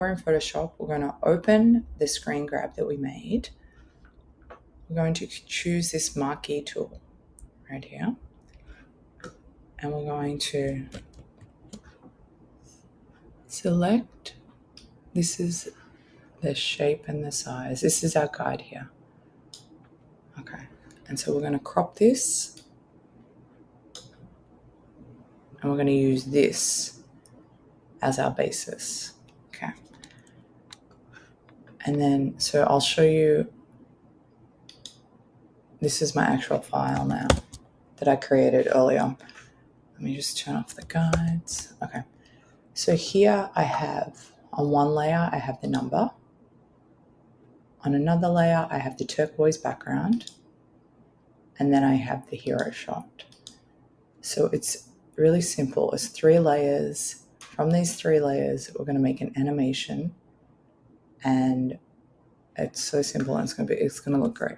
in Photoshop, we're going to open the screen grab that we made. We're going to choose this marquee tool right here. And we're going to select, this is the shape and the size. This is our guide here. Okay. And so we're going to crop this. And we're going to use this as our basis. Okay. And then, so I'll show you, this is my actual file now that I created earlier. Let me just turn off the guides. Okay. So here I have, on one layer, I have the number. On another layer, I have the turquoise background. And then I have the hero shot. So it's really simple. It's 3 layers. From these 3 layers, we're going to make an animation. And it's so simple and it's going to look great.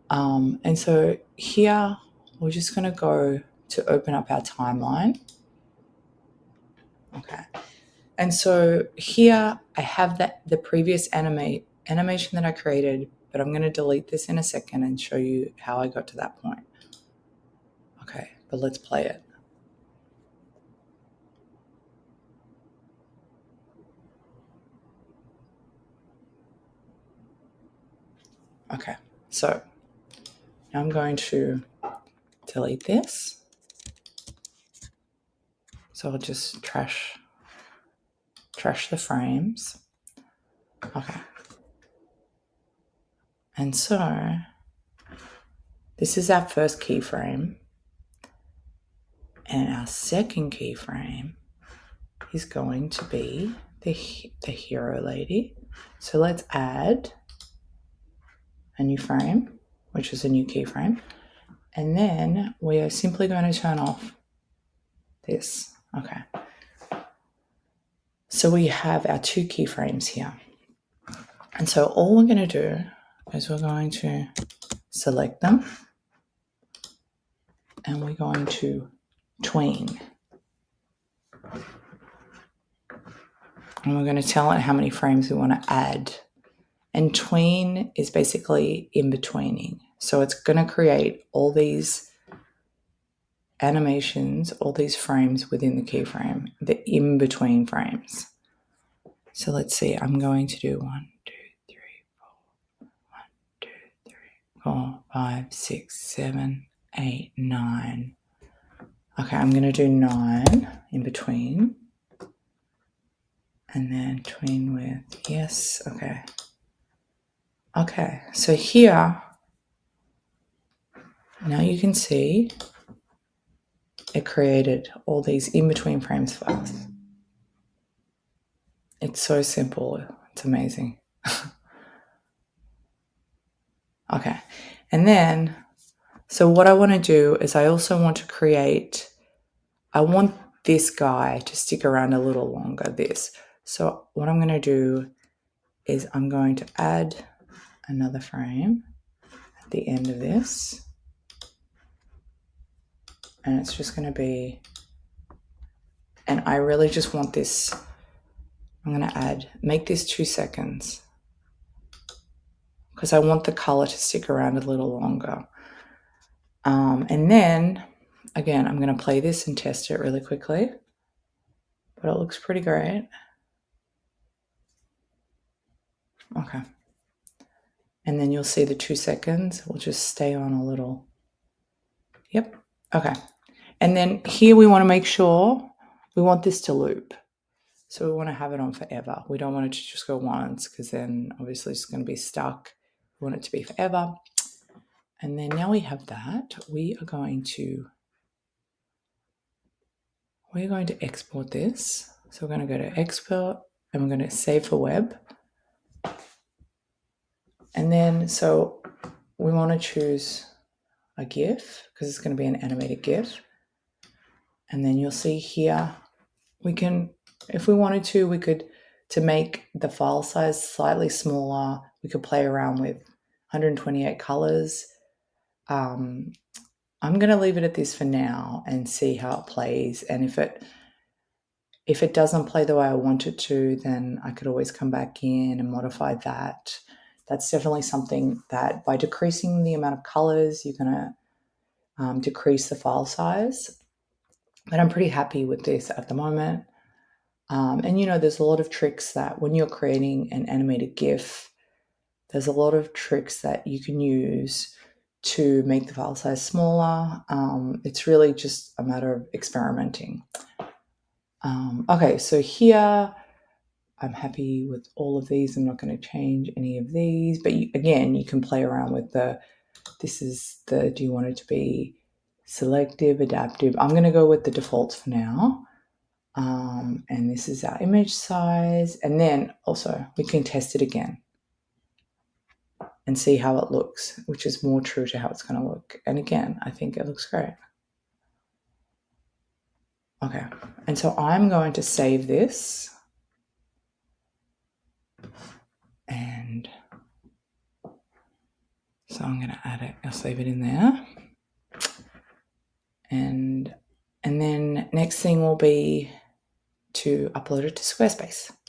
And so here we're just going to go to open up our timeline. Okay. And so here I have the previous animation that I created, but I'm going to delete this in a second and show you how I got to that point. Okay, but let's play it. Okay, so now I'm going to delete this. So I'll just trash the frames. Okay. And so this is our first keyframe. And our second keyframe is going to be the hero lady. So let's add a new frame, which is a new keyframe. And then we are simply going to turn off this. Okay. So we have our 2 keyframes here. And so all we're going to do is we're going to select them and we're going to tween. And we're going to tell it how many frames we want to add. And tween is basically in-betweening. So it's going to create all these animations, all these frames within the keyframe, the in-between frames. So let's see, I'm going to do 1, 2, 3, 4, 1, 2, 3, 4, 5, 6, 7, 8, 9. Okay, I'm going to do 9 in between. And then tween with, yes, okay. Okay, so here, now you can see it created all these in-between frames for us. It's so simple. It's amazing. Okay. And then, so what I want to do is I also want to create, I want this guy to stick around a little longer, this. So what I'm going to do is I'm going to add another frame at the end of this. And it's just going to be, and I really just want this, I'm going to make this 2 seconds because I want the color to stick around a little longer. And then, again, I'm going to play this and test it really quickly, but it looks pretty great. Okay. And then you'll see the 2 seconds will just stay on a little. Yep. Okay. And then here we want to make sure we want this to loop. So we want to have it on forever. We don't want it to just go once because then obviously it's going to be stuck. We want it to be forever. And then now we have that, we're going to export this. So we're going to go to export and we're going to save for web. And then, so we want to choose a GIF because it's going to be an animated GIF. And then you'll see here, we can, if we wanted to, we could, to make the file size slightly smaller, we could play around with 128 colors. I'm going to leave it at this for now and see how it plays. And if it, If it doesn't play the way I want it to, then I could always come back in and modify that. That's definitely something that by decreasing the amount of colors, you're going to decrease the file size. But I'm pretty happy with this at the moment. And there's a lot of tricks that when you're creating an animated GIF, there's a lot of tricks that you can use to make the file size smaller. It's really just a matter of experimenting. Okay, so here I'm happy with all of these. I'm not going to change any of these, but again, you can play around with do you want it to be selective, adaptive? I'm going to go with the defaults for now. And this is our image size. And then also we can test it again and see how it looks, which is more true to how it's going to look. And again, I think it looks great. Okay, and so I'm going to save this. And so I'm going to add it, I'll save it in there. And then next thing will be to upload it to Squarespace.